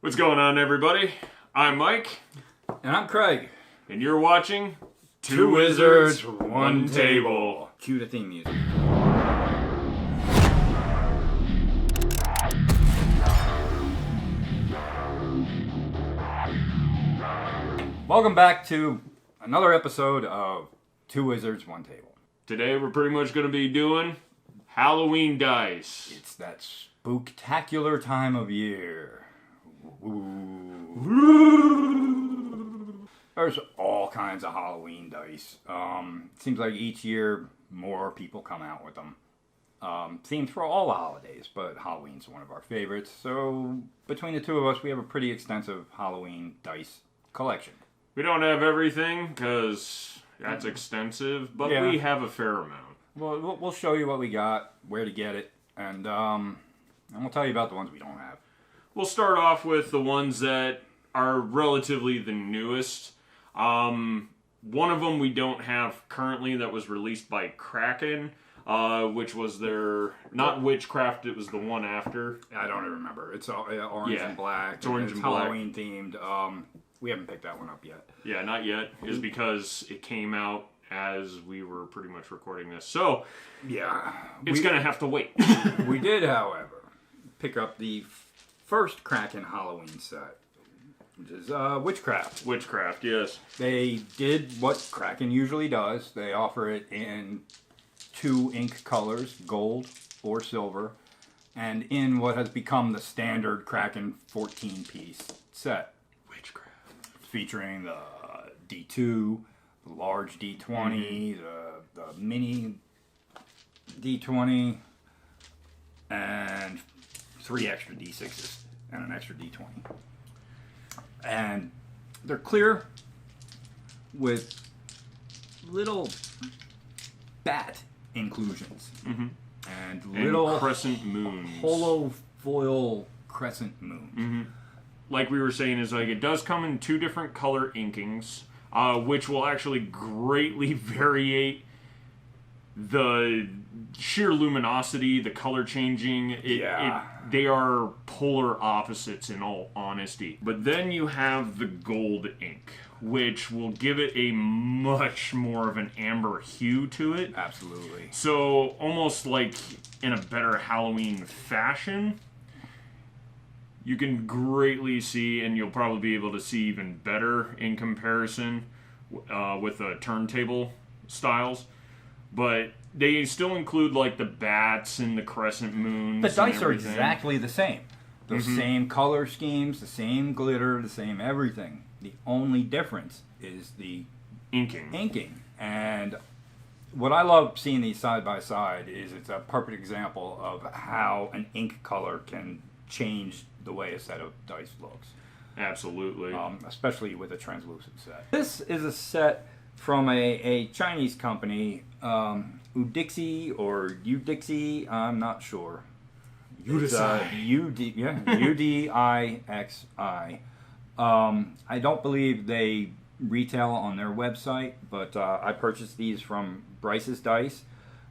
What's going on, everybody? I'm Mike. And I'm Craig. And you're watching Two Wizards, One Table. Cue the theme music. Welcome back to another episode of Two Wizards, One Table. Today we're pretty much going to be doing Halloween dice. It's that spooktacular time of year. Ooh. There's all kinds of Halloween dice. Seems like each year more people come out with them. Themed for all the holidays, but Halloween's one of our favorites. So between the two of us, we have a pretty extensive Halloween dice collection. We don't have everything because that's extensive, but we have a fair amount. Well, we'll show you what we got, where to get it, and we'll tell you about the ones we don't have. We'll start off with the ones that are relatively the newest. One of them we don't have currently that was released by Kraken, which was their, not Witchcraft, it was the one after. I don't even remember. It's orange and black. It's orange and Halloween themed. We haven't picked that one up yet. Yeah, not yet. Is because it came out as we were pretty much recording this. So, yeah, it's going to have to wait. We did, however, pick up the first Kraken Halloween set, which is Witchcraft. Witchcraft, yes. They did what Kraken usually does. They offer it in 2 ink colors, gold or silver, and in what has become the standard Kraken 14-piece set. Witchcraft. Featuring the D2, the large D20, the mini D20, and 3 extra D6s and an extra D20. And they're clear with little bat inclusions. Mm-hmm. And little crescent moons. Holo foil crescent moons. Mm-hmm. Like we were saying, is like it does come in 2 different color inkings, which will actually greatly vary the sheer luminosity, the color changing. They are polar opposites in all honesty. But then you have the gold ink, which will give it a much more of an amber hue to it. Absolutely. So almost like in a better Halloween fashion. You can greatly see, and you'll probably be able to see even better in comparison with the turntable styles. But they still include like the bats and the crescent moons. The dice are exactly the same. The same color schemes, the same glitter, the same everything. The only difference is the inking. And what I love seeing these side by side is it's a perfect example of how an ink color can change the way a set of dice looks. Absolutely. Especially with a translucent set. This is a set from a Chinese company, Udixi or Udixi, I'm not sure. Udixi. Udixi. I don't believe they retail on their website, but I purchased these from Bryce's Dice.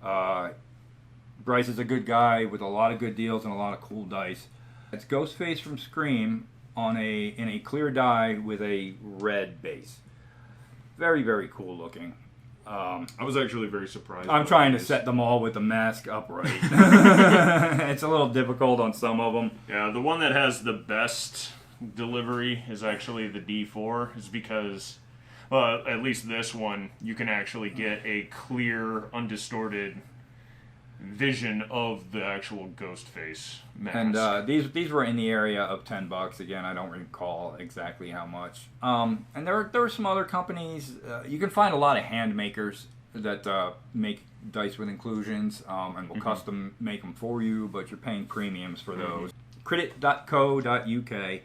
Bryce is a good guy with a lot of good deals and a lot of cool dice. It's Ghostface from Scream in a clear die with a red base. Very, very cool looking. I was actually very surprised. I'm trying to set them all with the mask upright. It's a little difficult on some of them. Yeah, the one that has the best delivery is actually the D4, is because, at least this one, you can actually get a clear, undistorted vision of the actual Ghostface mask. And these were in the area of $10. Again, I don't recall exactly how much. And there are some other companies. You can find a lot of hand makers that make dice with inclusions and will custom make them for you, but you're paying premiums for those. Credit.co.uk.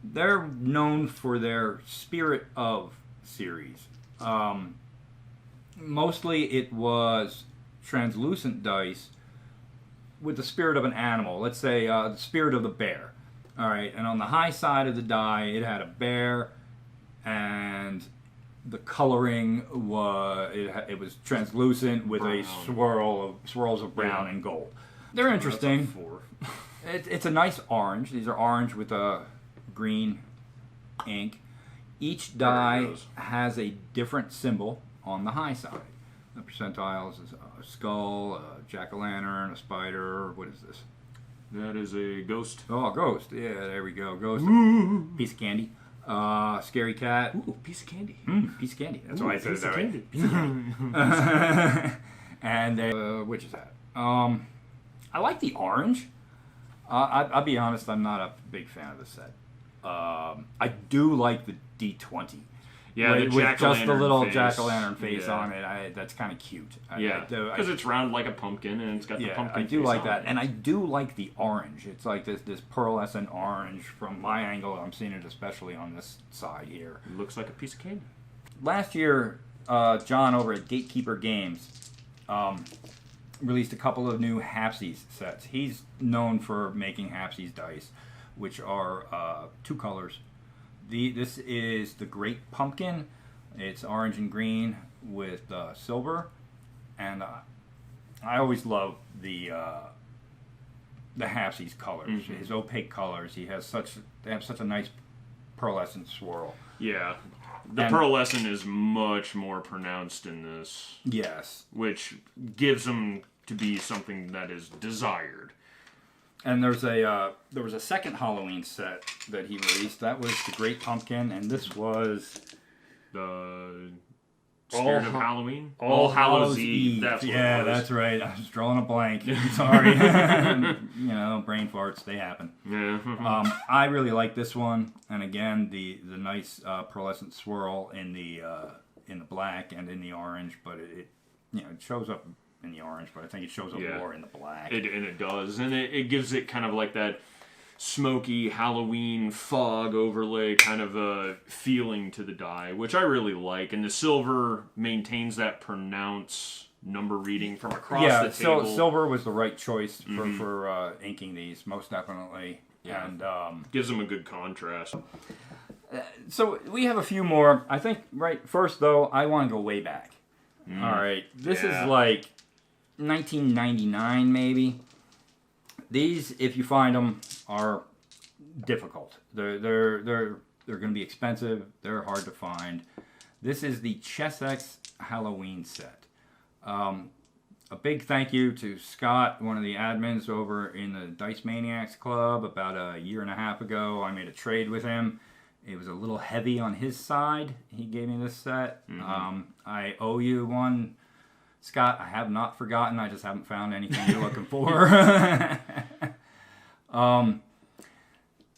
They're known for their Spirit of series. Mostly it was translucent dice with the spirit of an animal. Let's say the spirit of the bear. All right, and on the high side of the die, it had a bear, and the coloring was translucent with brown. Swirls of brown and gold. They're interesting. It's a nice orange. These are orange with a green ink. Each There it die goes. has a different symbol on the high side. The percentiles is a skull, a jack-o'-lantern, a spider. What is this? That is a ghost. Oh, a ghost. Yeah, there we go. Ghost. Ooh. Piece of candy. Scary cat. Ooh, piece of candy. Piece of candy. That's Ooh, why I said it piece that of way. candy. Piece of candy. And which is that? I like the orange. I'll be honest, I'm not a big fan of the set. I do like the D20. Yeah, the with just the little face. jack-o'-lantern face Yeah. on it. That's kind of cute. Yeah, because it's round like a pumpkin and it's got the yeah, pumpkin I do face like on that, it. and I do like the orange. It's like this pearlescent orange. From my angle, I'm seeing it especially on this side here. It looks like a piece of candy. Last year, John over at Gatekeeper Games released a couple of new Hapsies sets. He's known for making Hapsies dice, which are 2 colors. This is the Great Pumpkin. It's orange and green with silver, and I always love the Hapsies colors. Mm-hmm. His opaque colors. They have such a nice pearlescent swirl. Yeah. The And- pearlescent is much more pronounced in this, Yes. which gives them to be something that is desired. And there was a second Halloween set that he released. That was the Great Pumpkin, and this was The Spirit of All- Halloween? All Hallows Eve. That's what Yeah, it was. that's right. I was drawing a blank. Sorry. Brain farts, they happen. Yeah. I really like this one, and again, the nice pearlescent swirl in the black and in the orange, but it shows up in the orange, but I think it shows up Yeah. more in the black. It does. And it gives it kind of like that smoky Halloween fog overlay kind of a feeling to the die, which I really like. And the silver maintains that pronounced number reading from across the table. so silver was the right choice for inking these, most definitely. Yeah. And Gives them a good contrast. so we have a few more. I think first though, I want to go way back. All right, this Yeah. is like 1999 maybe. These, if you find them, are difficult. They're going to be expensive. They're hard to find. This is the Chessex Halloween set. A big thank you to Scott, one of the admins over in the Dice Maniacs Club. About a year and a half ago, I made a trade with him. It was a little heavy on his side. He gave me this set. I owe you one, Scott. I have not forgotten. I just haven't found anything you're looking for.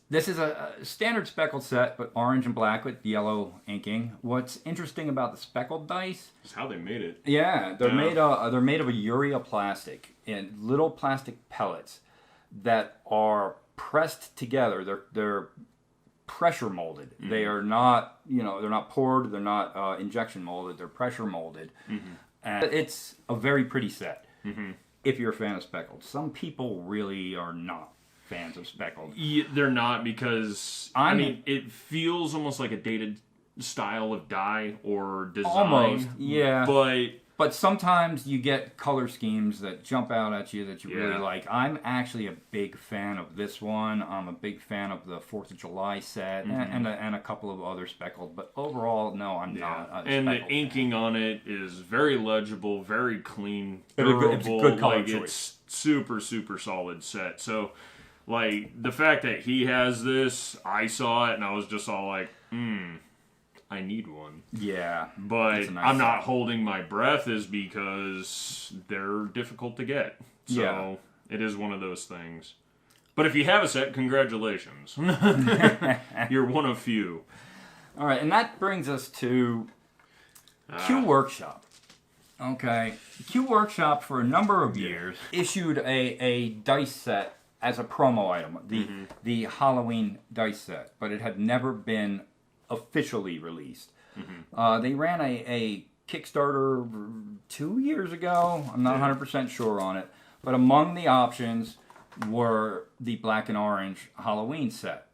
This is a standard speckled set, but orange and black with yellow inking. What's interesting about the speckled dice? That's how they made it. Yeah, they're Yeah. made of a urea plastic and little plastic pellets that are pressed together. They're pressure molded. They are not, they're not poured. They're not injection molded. They're pressure molded. And it's a very pretty set. If you're a fan of speckled, some people really are not fans of speckled. Yeah, they're not because, I mean, it feels almost like a dated style of die or design. Almost, yeah. But But sometimes you get color schemes that jump out at you that you really Yeah. like. I'm actually a big fan of this one. I'm a big fan of the 4th of July set and a couple of other speckled. But overall, no, I'm not. A and the speckled inking on it is very legible, very clean, It's a durable. good color like, choice. It's super, super solid set. So, like, the fact that he has this, I saw it and I was just all like, I need one. fan. Yeah. But It's a nice I'm not set. holding my breath is because they're difficult to get. So Yeah. it is one of those things. But if you have a set, congratulations. You're one of few. All right, and that brings us to Q Workshop. Okay. Q Workshop, for a number of years, issued a dice set as a promo item, the Halloween dice set, but it had never been officially released. They ran a Kickstarter 2 years ago. I'm not 100% sure on it. But among the options were the black and orange Halloween set.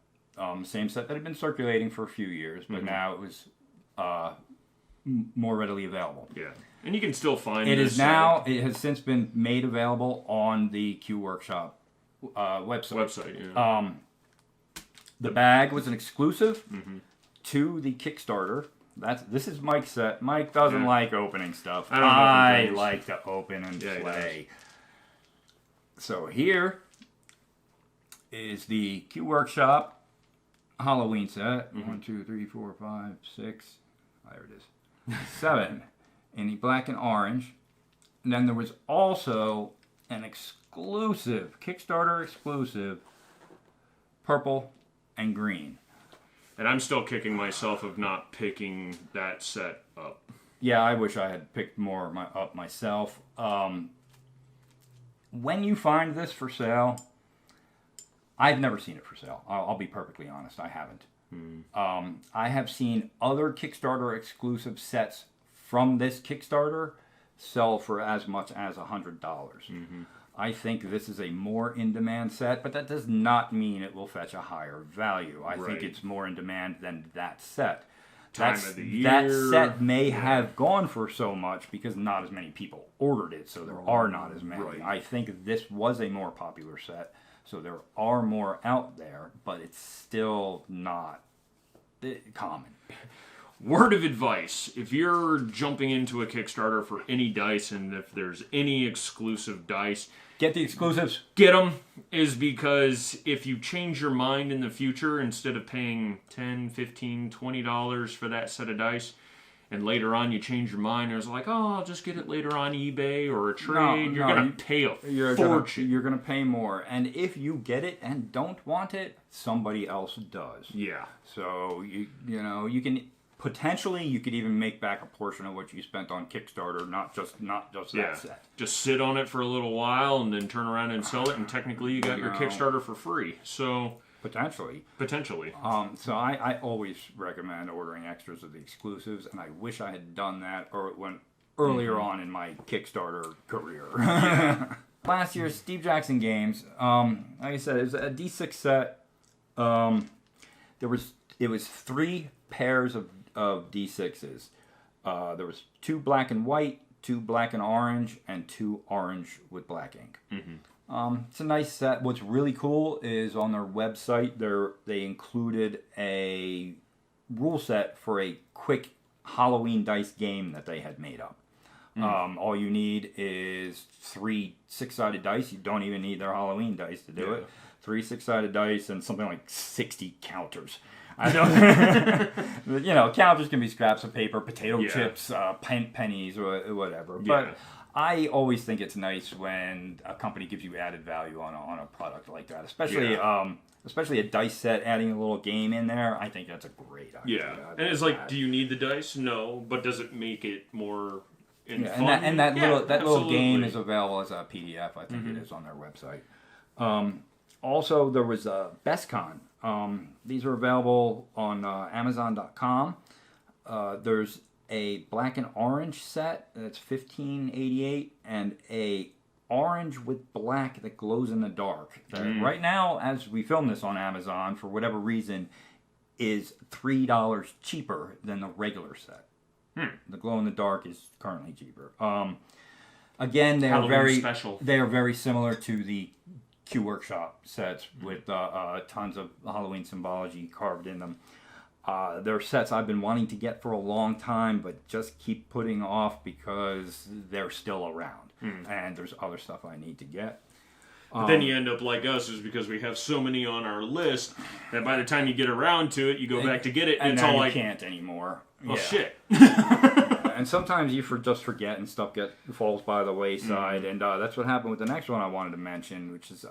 Same set that had been circulating for a few years, but now it was more readily available. Yeah. And you can still find It this is now, it has since been made available on the Q Workshop website. website. Yeah. The bag was an exclusive to the Kickstarter. This is Mike's set. Mike doesn't like opening stuff. I like to open and play. So here is the Q Workshop Halloween set. 1, 2, 3, 4, 5, 6. There it is. 7 in the black and orange. And then there was also an exclusive, Kickstarter exclusive, purple and green. And I'm still kicking myself of not picking that set up. Yeah, I wish I had picked more up myself. When you find this for sale, I've never seen it for sale. I'll be perfectly honest, I haven't. I have seen other Kickstarter exclusive sets from this Kickstarter sell for as much as $100. I think this is a more in-demand set, but that does not mean it will fetch a higher value. I think it's more in demand than that set. Time of the year. That set may have gone for so much because not as many people ordered it, so there are not as many. I think this was a more popular set, so there are more out there, but it's still not common. Word of advice, if you're jumping into a Kickstarter for any dice, and if there's any exclusive dice, get the exclusives. Get them, is because if you change your mind in the future, instead of paying $10, $15, $20 for that set of dice, and later on you change your mind, and it's like, oh, I'll just get it later on eBay or a trade, you're going to pay a fortune. You're going to pay more. And if you get it and don't want it, somebody else does. Yeah. So, you can... Potentially, you could even make back a portion of what you spent on Kickstarter, not just that set. Just sit on it for a little while and then turn around and sell it, and technically you got your Kickstarter for free. So potentially. So I always recommend ordering extras of the exclusives, and I wish I had done that earlier on in my Kickstarter career. Last year's Steve Jackson games, like I said, it was a D6 set. It was 3 pairs of D6s. There was 2 black and white, 2 black and orange, and 2 orange with black ink. It's a nice set. What's really cool is on their website, they included a rule set for a quick Halloween dice game that they had made up. All you need is 3 6-sided dice. You don't even need their Halloween dice to do it. 3 6-sided dice and something like 60 counters. I don't, counters can be scraps of paper, potato chips, pennies, or whatever. But I always think it's nice when a company gives you added value on a product like that, especially a dice set, adding a little game in there. I think that's a great idea. Yeah, and it's like, do you need the dice? No, but does it make it more fun? And that little game is available as a PDF. I think it is on their website. Also, there was BestCon. These are available on Amazon.com. There's a black and orange set that's $15.88, and a orange with black that glows in the dark. Right now, as we film this on Amazon, for whatever reason, is $3 cheaper than the regular set. The glow in the dark is currently cheaper. Again, they are very similar to the Q Workshop sets with tons of Halloween symbology carved in them. They're sets I've been wanting to get for a long time, but just keep putting off because they're still around. And there's other stuff I need to get. But then you end up like us, is because we have so many on our list that by the time you get around to it, you go back to get it, and it's all like, can't anymore. Oh, shit. And sometimes you just forget, and stuff falls by the wayside. And that's what happened with the next one I wanted to mention, which is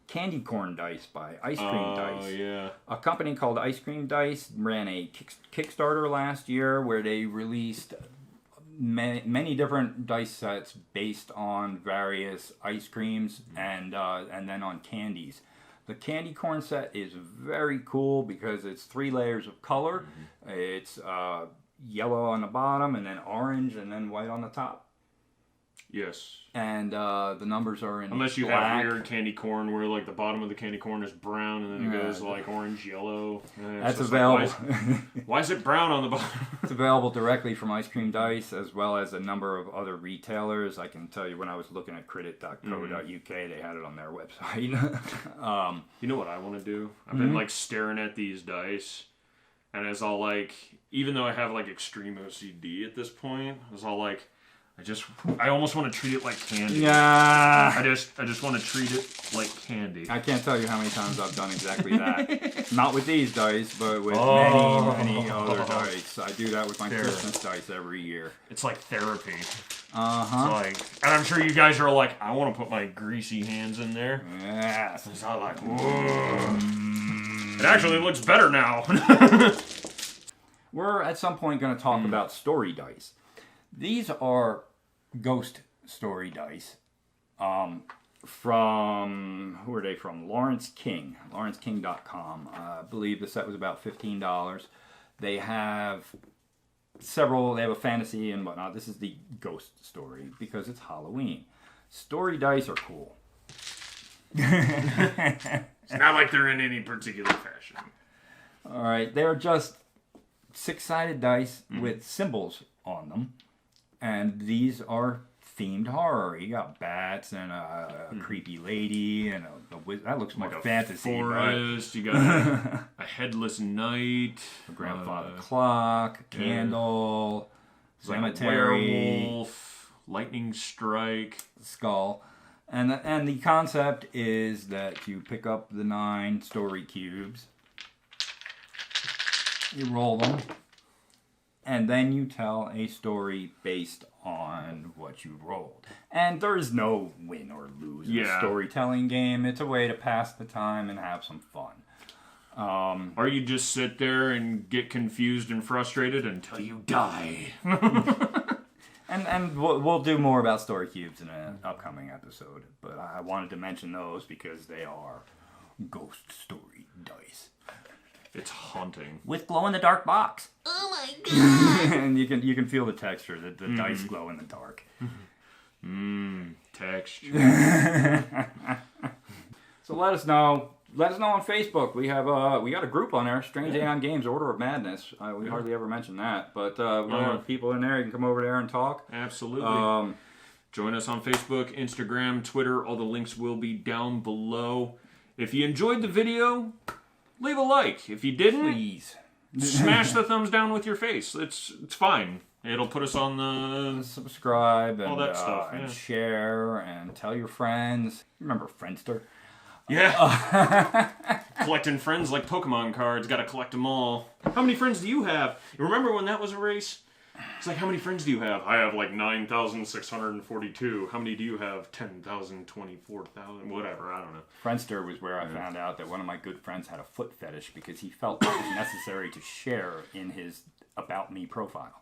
Candy Corn Dice by Ice Cream Dice. Oh, yeah. A company called Ice Cream Dice ran a Kickstarter last year where they released many different dice sets based on various ice creams and then on candies. The candy corn set is very cool because it's 3 layers of color. It's yellow on the bottom, and then orange, and then white on the top. Yes. And the numbers are in Unless you black. have weird candy corn where like the bottom of the candy corn is brown and then it goes like orange, yellow. That's available. Why is it brown on the bottom? It's available directly from Ice Cream Dice as well as a number of other retailers. I can tell you when I was looking at credit.co.uk, they had it on their website. You know what I want to do? I've been like staring at these dice and it's all like, even though I have like extreme OCD at this point, it's all like, I almost want to treat it like candy. Yeah. I just want to treat it like candy. I can't tell you how many times I've done exactly that. Not with these dice, but with many other dice. I do that with my Christmas dice every year. It's like therapy. Uh-huh. It's like, and I'm sure you guys are like, I want to put my greasy hands in there. Yes. It's not like, whoa. It actually looks better now. We're at some point going to talk about story dice. These are ghost story dice from, who are they from? Lawrence King, lawrenceking.com. I believe the set was about $15. They have several, they have a fantasy and whatnot. This is the ghost story because it's Halloween. Story dice are cool. It's not like they're in any particular fashion. All right, they're just 6-sided dice with symbols on them. And these are themed horror. You got bats and a creepy lady and that looks more like fantasy. A forest. Right? You got a headless knight, A grandfather clock, a candle, cemetery, like a werewolf, lightning strike, skull. And the concept is that you pick up the 9 story cubes, you roll them, and then you tell a story based on what you rolled. And there is no win or lose in a storytelling game. It's a way to pass the time and have some fun. Or you just sit there and get confused and frustrated until you die. And we'll do more about story cubes in an upcoming episode. But I wanted to mention those because they are ghost story dice. It's haunting. With glow-in-the-dark box. Oh my god! And you can feel the texture, the dice glow in the dark. Texture. So let us know. Let us know on Facebook. We got a group on there, Strange Aeon Games, Order of Madness. We hardly ever mention that, but we have people in there. You can come over there and talk. Absolutely. Join us on Facebook, Instagram, Twitter. All the links will be down below. If you enjoyed the video, leave a like. If you didn't, Please smash the thumbs down with your face. It's fine. It'll put us on the subscribe and all that stuff, and share and tell your friends. Remember Friendster? Yeah. Collecting friends like Pokemon cards. Got to collect them all. How many friends do you have? You remember when that was a race? It's like, how many friends do you have? I have like 9,642. How many do you have? 10,000, 24,000, whatever. I don't know. Friendster was where I found out that one of my good friends had a foot fetish because he felt it was necessary to share in his About Me profile.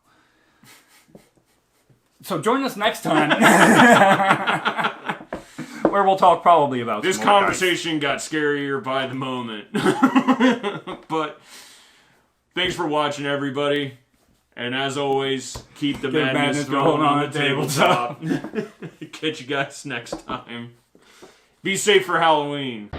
So join us next time. Where we'll talk probably about this conversation got scarier by the moment. But thanks for watching, everybody. And as always, keep the madness going on the tabletop. Catch you guys next time. Be safe for Halloween.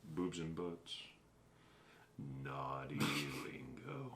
Boobs and butts. Naughty lingo.